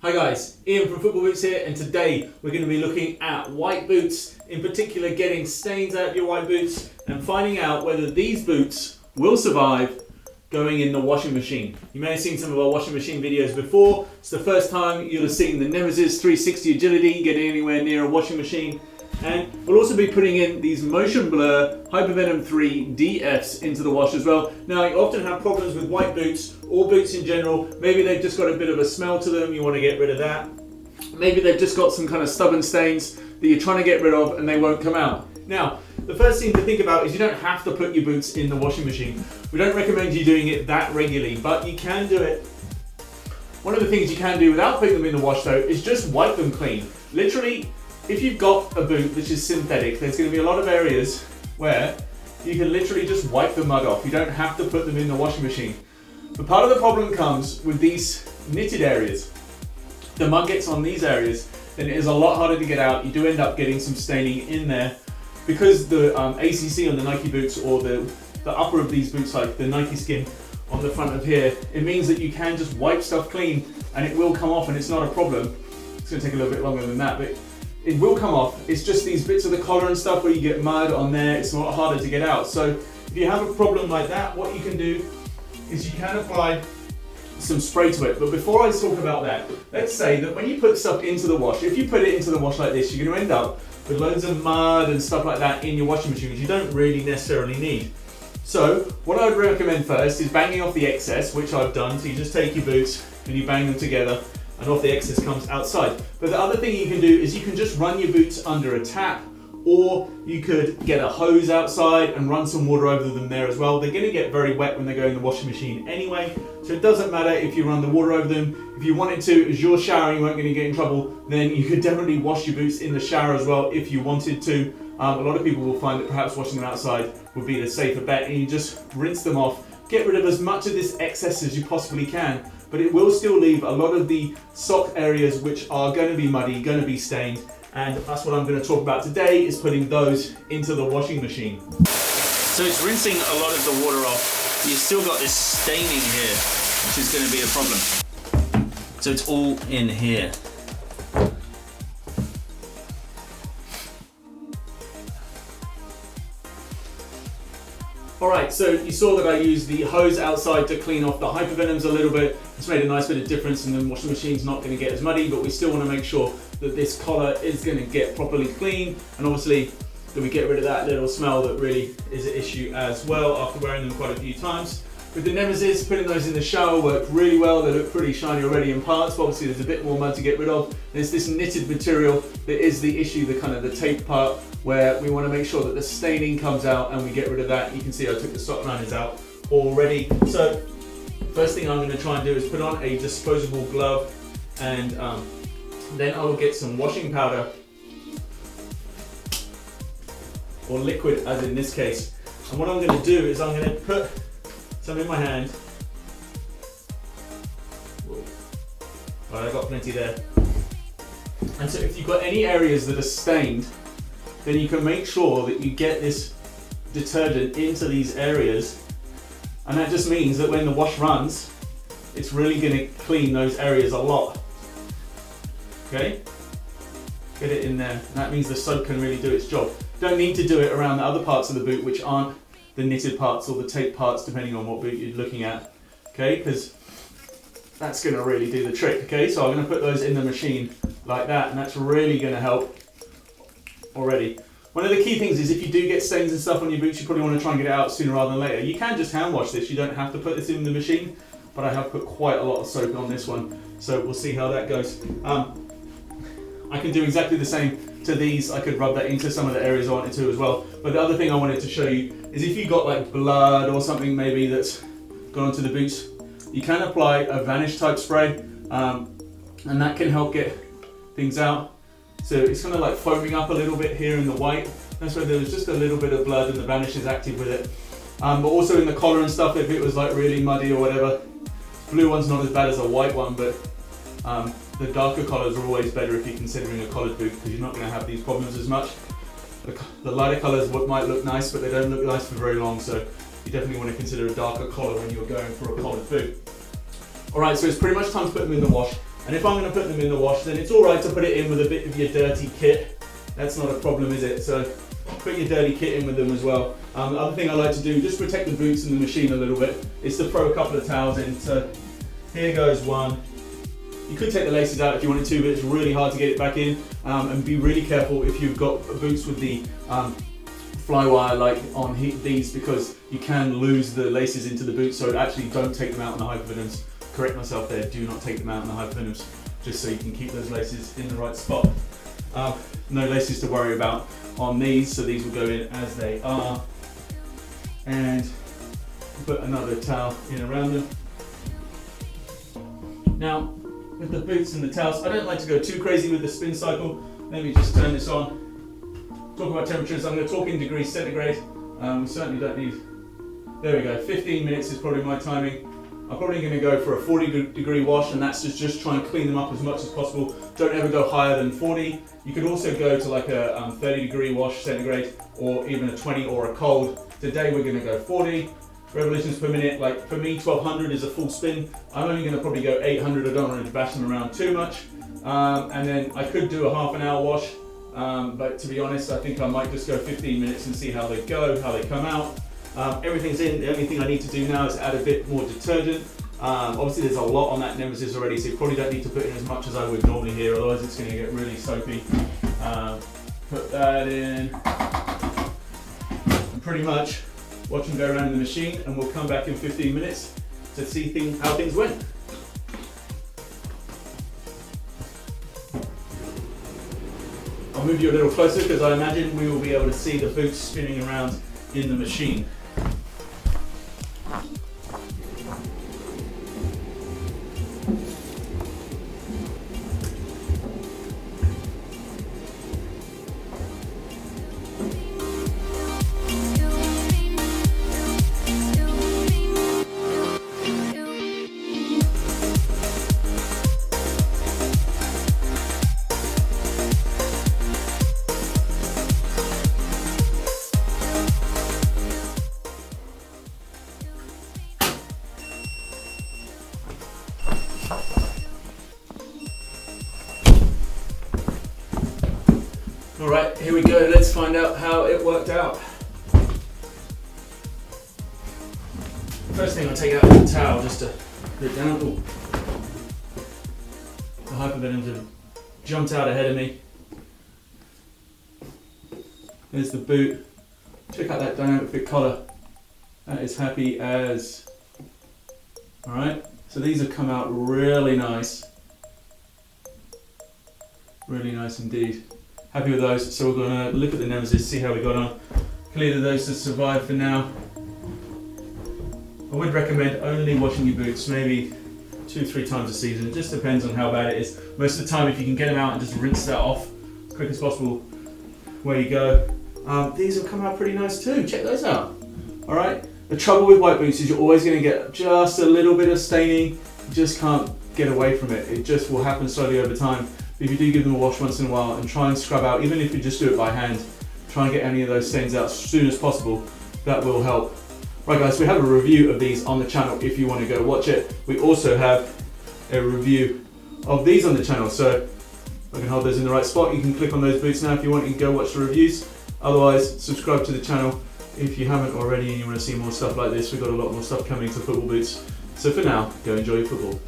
Hi guys, Ian from Football Boots here, and today we're going to be looking at white boots, in particular getting stains out of your white boots and finding out whether these boots will survive going in the washing machine. You may have seen some of our washing machine videos before. It's the first time you'll have seen the NEMEZIZ 360 agility getting anywhere near a washing machine. And we'll also be putting in these Motion Blur Hypervenom 3 DFs into the wash as well. Now, you often have problems with white boots, or boots in general. Maybe they've just got a bit of a smell to them, you want to get rid of that. Maybe they've just got some kind of stubborn stains that you're trying to get rid of and they won't come out. Now, the first thing to think about is you don't have to put your boots in the washing machine. We don't recommend you doing it that regularly, but you can do it. One of the things you can do without putting them in the wash though is just wipe them clean. Literally, if you've got a boot which is synthetic, there's going to be a lot of areas where you can literally just wipe the mud off. You don't have to put them in the washing machine. But part of the problem comes with these knitted areas. The mud gets on these areas, then it is a lot harder to get out. You do end up getting some staining in there. Because the ACC on the Nike boots, or the upper of these boots, like the Nike skin on the front of here, it means that you can just wipe stuff clean and it will come off and it's not a problem. It's going to take a little bit longer than that, but it will come off. It's just these bits of the collar and stuff where you get mud on there, it's a lot harder to get out. So if you have a problem like that, what you can do is you can apply some spray to it. But before I talk about that, let's say that when you put stuff into the wash, if you put it into the wash like this, you're going to end up with loads of mud and stuff like that in your washing machine, which you don't really necessarily need. So what I would recommend first is banging off the excess, which I've done. So you just take your boots and you bang them together, and off the excess comes outside. But the other thing you can do is you can just run your boots under a tap, or you could get a hose outside and run some water over them there as well. They're going to get very wet when they go in the washing machine anyway, so it doesn't matter if you run the water over them. If you wanted to, as you're showering, you weren't going to get in trouble, then you could definitely wash your boots in the shower as well if you wanted to. A lot of people will find that perhaps washing them outside would be the safer bet, and you just rinse them off. Get rid of as much of this excess as you possibly can, but it will still leave a lot of the sock areas which are going to be muddy, going to be stained, and that's what I'm going to talk about today, is putting those into the washing machine. So it's rinsing a lot of the water off. You've still got this staining here, which is going to be a problem. So it's all in here. Alright, so you saw that I used the hose outside to clean off the Hypervenoms a little bit. It's made a nice bit of difference, and the washing machine's not going to get as muddy, but we still want to make sure that this collar is going to get properly clean, and obviously that we get rid of that little smell that really is an issue as well after wearing them quite a few times. With the NEMEZIZ, putting those in the shower worked really well. They look pretty shiny already in parts, but obviously there's a bit more mud to get rid of. There's this knitted material that is the issue, the kind of the tape part, where we want to make sure that the staining comes out and we get rid of that. You can see I took the sock liners out already. So first thing I'm going to try and do is put on a disposable glove, and then I will get some washing powder, or liquid as in this case. And what I'm going to do is I'm going to put some in my hand. Right, I've got plenty there. And so if you've got any areas that are stained, then you can make sure that you get this detergent into these areas, and that just means that when the wash runs, it's really going to clean those areas a lot. Okay? Get it in there, and that means the soap can really do its job. Don't need to do it around the other parts of the boot which aren't the knitted parts or the tape parts, depending on what boot you're looking at. Okay, because that's going to really do the trick. Okay, so I'm going to put those in the machine like that, and that's really going to help already. One of the key things is if you do get stains and stuff on your boots, you probably want to try and get it out sooner rather than later. You can just hand wash this, you don't have to put this in the machine, but I have put quite a lot of soap on this one, so we'll see how that goes. I can do exactly the same to these. I could rub that into some of the areas I wanted to as well. But the other thing I wanted to show you is if you've got like blood or something maybe that's gone onto the boots, you can apply a Vanish type spray, and that can help get things out. So it's kind of like foaming up a little bit here in the white. That's where there's just a little bit of blood and the Vanish is active with it. But also in the collar and stuff, if it was like really muddy or whatever. Blue one's not as bad as a white one, but the darker colours are always better if you're considering a collared boot, because you're not going to have these problems as much. The lighter colours might look nice, but they don't look nice for very long, so you definitely want to consider a darker collar when you're going for a collared boot. Alright, so it's pretty much time to put them in the wash. And if I'm going to put them in the wash, then it's alright to put it in with a bit of your dirty kit. That's not a problem, is it? So put your dirty kit in with them as well. The other thing I like to do, just protect the boots and the machine a little bit, is to throw a couple of towels in. So here goes one. You could take the laces out if you wanted to, but it's really hard to get it back in. And be really careful if you've got boots with the fly wire like on these, because you can lose the laces into the boots. So actually don't take them out on the Hypervenoms. Correct myself there, do not take them out on the Hypervenoms, just so you can keep those laces in the right spot. No laces to worry about on these, so these will go in as they are. And put another towel in around them. Now, with the boots and the towels, I don't like to go too crazy with the spin cycle. Let me just turn this on. Talk about temperatures, I'm going to talk in degrees centigrade. We certainly don't need, there we go, 15 minutes is probably my timing. I'm probably going to go for a 40-degree wash, and that's just try and clean them up as much as possible. Don't ever go higher than 40. You could also go to like a 30-degree wash centigrade, or even a 20 or a cold. Today we're going to go 40 revolutions per minute. Like for me, 1200 is a full spin. I'm only going to probably go 800. I don't want to bash them around too much. And then I could do a half an hour wash, but to be honest, I think I might just go 15 minutes and see how they go, how they come out. Everything's in. The only thing I need to do now is add a bit more detergent. Obviously there's a lot on that NEMEZIZ already, so you probably don't need to put in as much as I would normally here, otherwise it's going to get really soapy. Put that in. And pretty much watch them go around in the machine, and we'll come back in 15 minutes to see how things went. I'll move you a little closer because I imagine we will be able to see the boots spinning around in the machine. Alright, here we go. Let's find out how it worked out. First thing, I'll take out the towel just to put it down. Ooh. The Hypervenoms have jumped out ahead of me. There's the boot. Check out that dynamic fit collar. That is happy as. Alright, so these have come out really nice. Really nice indeed. Happy with those, so we're going to look at the NEMEZIZ, see how we got on. Clearly those to survive for now. I would recommend only washing your boots maybe 2-3 times a season. It just depends on how bad it is. Most of the time, if you can get them out and just rinse that off as quick as possible, where you go. These have come out pretty nice too. Check those out. All right. The trouble with white boots is you're always going to get just a little bit of staining. You just can't get away from it. It just will happen slowly over time. If you do give them a wash once in a while and try and scrub out, even if you just do it by hand, try and get any of those stains out as soon as possible. That will help. Right guys, we have a review of these on the channel if you want to go watch it. We also have a review of these on the channel, so I can hold those in the right spot. You can click on those boots now if you want. You can go watch the reviews. Otherwise, subscribe to the channel if you haven't already and you want to see more stuff like this. We've got a lot more stuff coming to football boots. So for now, go enjoy your football.